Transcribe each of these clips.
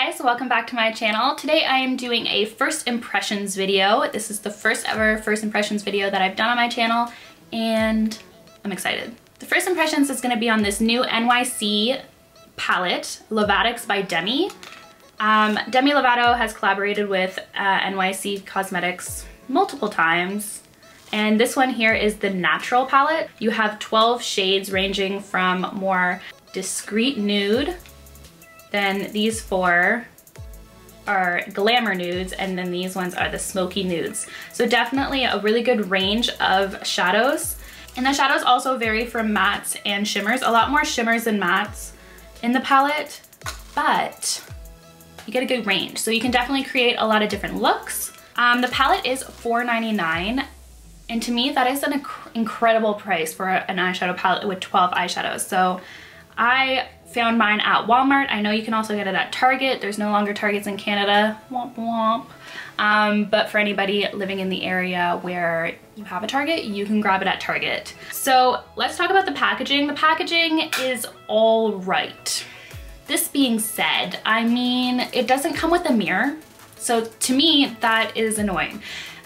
guys, welcome back to my channel. Today I am doing a first impressions video. This is the first ever first impressions video that I've done on my channel and I'm excited. The first impressions is going to be on this new NYC palette, Lovatics by Demi. Demi Lovato has collaborated with NYC Cosmetics multiple times. And this one here is the Natural palette. You have 12 shades ranging from more discreet nude, then these four are glamour nudes, and then these ones are the smoky nudes. So definitely a really good range of shadows. And the shadows also vary from mattes and shimmers. A lot more shimmers than mattes in the palette, but you get a good range. So you can definitely create a lot of different looks. The palette is $4.99. And to me, that is an incredible price for an eyeshadow palette with 12 eyeshadows. So I found mine at Walmart. I know you can also get it at Target. There's no longer Targets in Canada. Womp womp. But for anybody living in the area where you have a Target, you can grab it at Target. So let's talk about the packaging. The packaging is all right. This being said, I mean, it doesn't come with a mirror. So to me, that is annoying.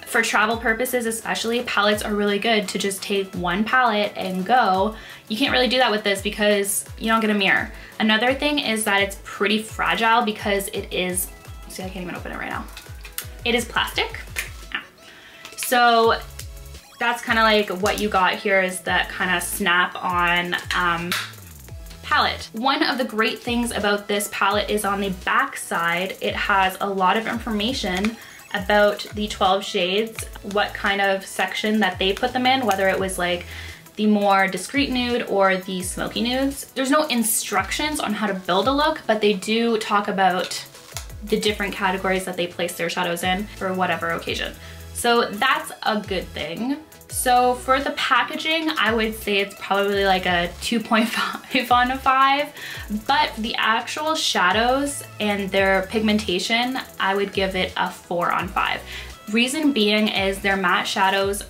For travel purposes especially, palettes are really good to just take one palette and go. You can't really do that with this because you don't get a mirror. Another thing is that it's pretty fragile because it is, see, I can't even open it right now. It is plastic. Yeah. So that's kind of like what you got here is that kind of snap-on palette. One of the great things about this palette is on the back side, it has a lot of information about the 12 shades, what kind of section that they put them in, whether it was like the more discreet nude or the smoky nudes. There's no instructions on how to build a look, but they do talk about the different categories that they place their shadows in for whatever occasion. So that's a good thing. So for the packaging, I would say it's probably like a 2.5 on a 5, but the actual shadows and their pigmentation, I would give it a 4 on 5. Reason being is their matte shadows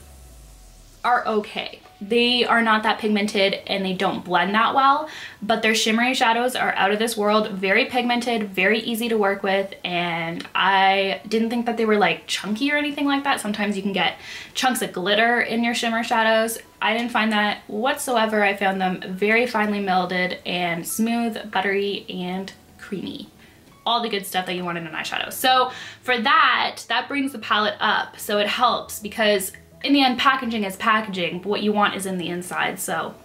are okay. They are not that pigmented and they don't blend that well, but their shimmery shadows are out of this world, very pigmented, very easy to work with, and I didn't think that they were like chunky or anything like that. Sometimes you can get chunks of glitter in your shimmer shadows. I didn't find that whatsoever. I found them very finely melded and smooth, buttery, and creamy. All the good stuff that you want in an eyeshadow. So for that brings the palette up, so it helps because in the end, packaging is packaging, but what you want is in the inside, so.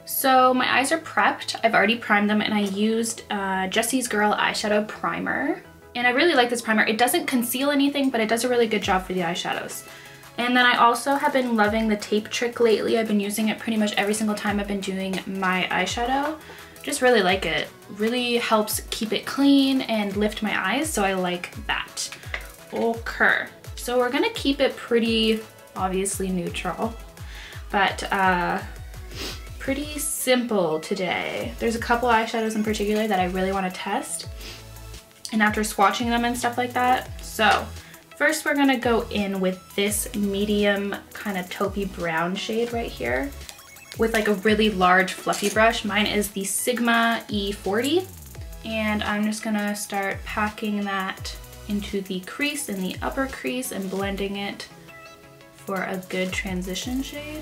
So my eyes are prepped. I've already primed them and I used Jessie's Girl eyeshadow primer. And I really like this primer. It doesn't conceal anything, but it does a really good job for the eyeshadows. And then I also have been loving the tape trick lately. I've been using it pretty much every single time I've been doing my eyeshadow. Just really like it. Really helps keep it clean and lift my eyes, so I like that. Okay. So we're gonna keep it pretty obviously neutral, but pretty simple today. There's a couple eyeshadows in particular that I really want to test, and after swatching them and stuff like that. So first we're gonna go in with this medium kind of taupey brown shade right here with like a really large fluffy brush. Mine is the Sigma E40, and I'm just gonna start packing that into the crease in the upper crease and blending it for a good transition shade.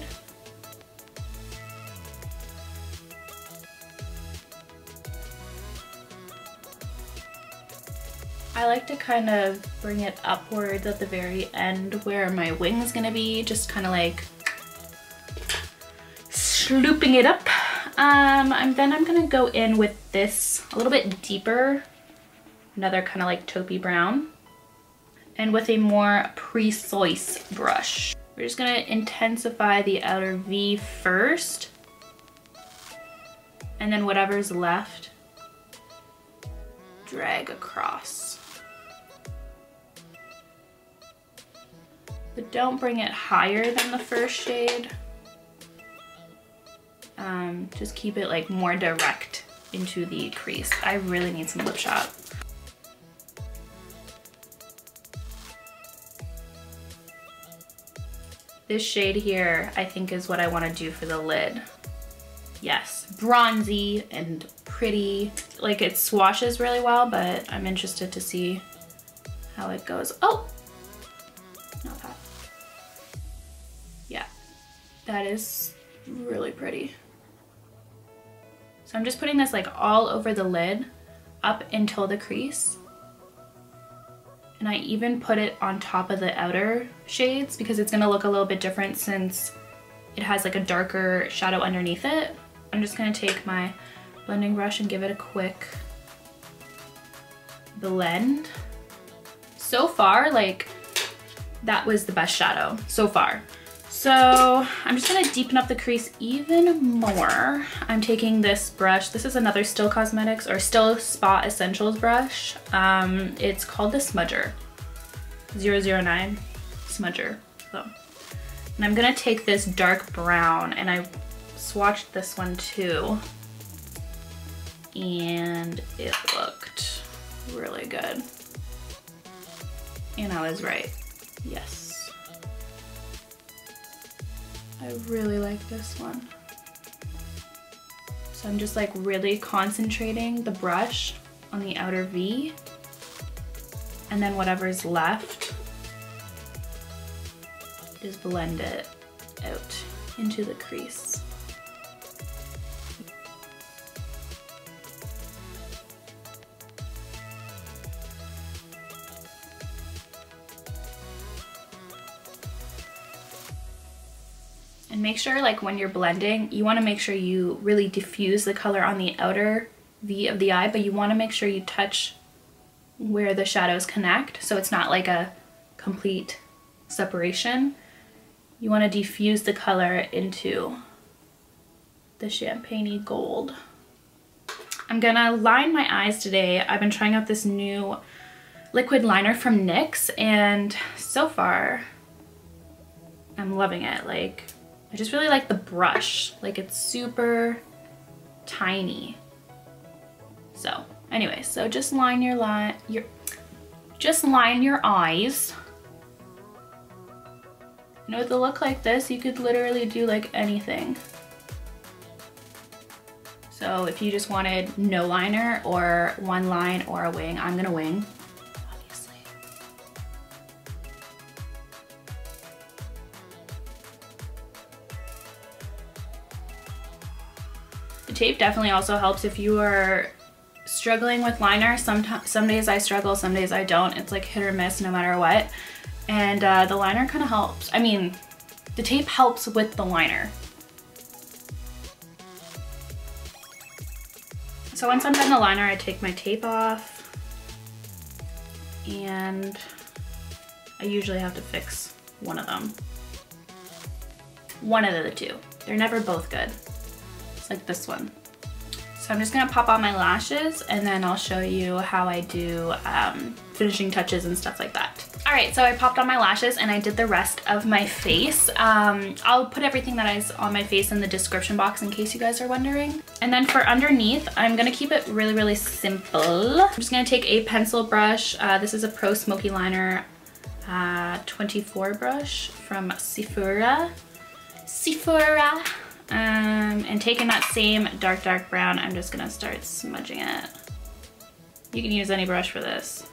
I like to kind of bring it upwards at the very end where my wing is gonna be, just kind of like slooping it up. And then I'm gonna go in with this a little bit deeper, another kind of like taupey brown, and with a more precise brush. We're just gonna intensify the outer V first, and then whatever's left, drag across. But don't bring it higher than the first shade. Just keep it like more direct into the crease. I really need some lip shot. This shade here, I think, is what I want to do for the lid. Yes, bronzy and pretty pretty, like it swashes really well, but I'm interested to see how it goes. Oh, not that. Yeah, that is really pretty. So I'm just putting this like all over the lid up until the crease. And I even put it on top of the outer shades because it's gonna look a little bit different since it has like a darker shadow underneath it. I'm just gonna take my blending brush and give it a quick blend. So far, like, that was the best shadow so far. So I'm just gonna deepen up the crease even more. I'm taking this brush. This is another Still Cosmetics or Still Spa Essentials brush. It's called the Smudger, 009 Smudger. So, and I'm gonna take this dark brown, and I swatched this one too, and it looked really good. And I was right, yes. I really like this one. So I'm just like really concentrating the brush on the outer V, and then whatever's left, just blend it out into the crease. And make sure, like, when you're blending, you want to make sure you really diffuse the color on the outer V of the eye, but you want to make sure you touch where the shadows connect, so it's not like a complete separation. You want to diffuse the color into the champagne-y gold. I'm gonna line my eyes today. I've been trying out this new liquid liner from NYX, and so far I'm loving it. Like, I just really like the brush. Like, it's super tiny. So anyway, so just line your eyes. You know, with a look like this, you could literally do like anything. So if you just wanted no liner or one line or a wing, I'm gonna wing, obviously. The tape definitely also helps if you are struggling with liner. Some days I struggle, some days I don't. It's like hit or miss no matter what. And the liner kind of helps. I mean, the tape helps with the liner. So once I'm done the liner, I take my tape off, and I usually have to fix one of them. One of the two. They're never both good. It's like this one. So I'm just gonna pop on my lashes, and then I'll show you how I do finishing touches and stuff like that. All right, so I popped on my lashes and I did the rest of my face. I'll put everything that is on my face in the description box in case you guys are wondering. And then for underneath, I'm gonna keep it really, really simple. I'm just gonna take a pencil brush. This is a Pro Smoky Liner 24 brush from Sephora. And taking that same dark brown, I'm just gonna start smudging it. You can use any brush for this.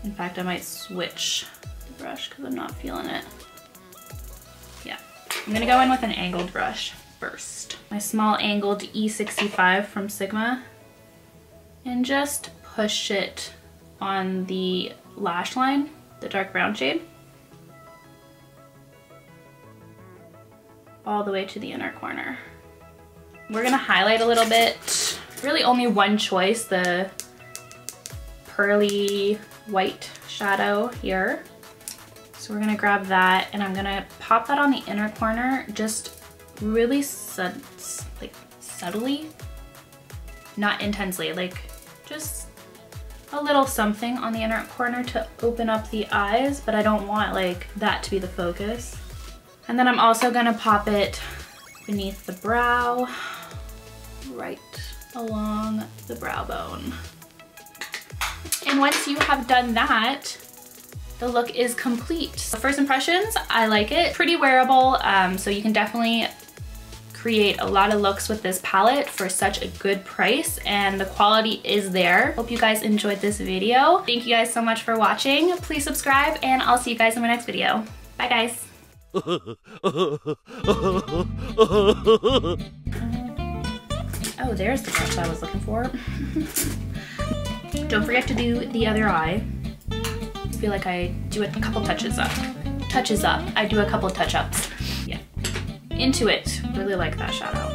In fact, I might switch the brush because I'm not feeling it. Yeah, I'm gonna go in with an angled brush first. My small angled E65 from Sigma, and just push it on the lash line, the dark brown shade, all the way to the inner corner. We're gonna highlight a little bit. Really only one choice, the pearly white shadow here. So we're gonna grab that, and I'm gonna pop that on the inner corner, just really subtly, not intensely, like just a little something on the inner corner to open up the eyes, but I don't want like that to be the focus. And then I'm also gonna pop it beneath the brow, right along the brow bone. And once you have done that, the look is complete. So first impressions, I like it. Pretty wearable, so you can definitely create a lot of looks with this palette for such a good price, and the quality is there. Hope you guys enjoyed this video. Thank you guys so much for watching. Please subscribe, and I'll see you guys in my next video. Bye guys. Oh, there's the brush I was looking for. Don't forget to do the other eye. I feel like I do a couple touches up. I do a couple touch-ups. Yeah. Into it. Really like that shadow.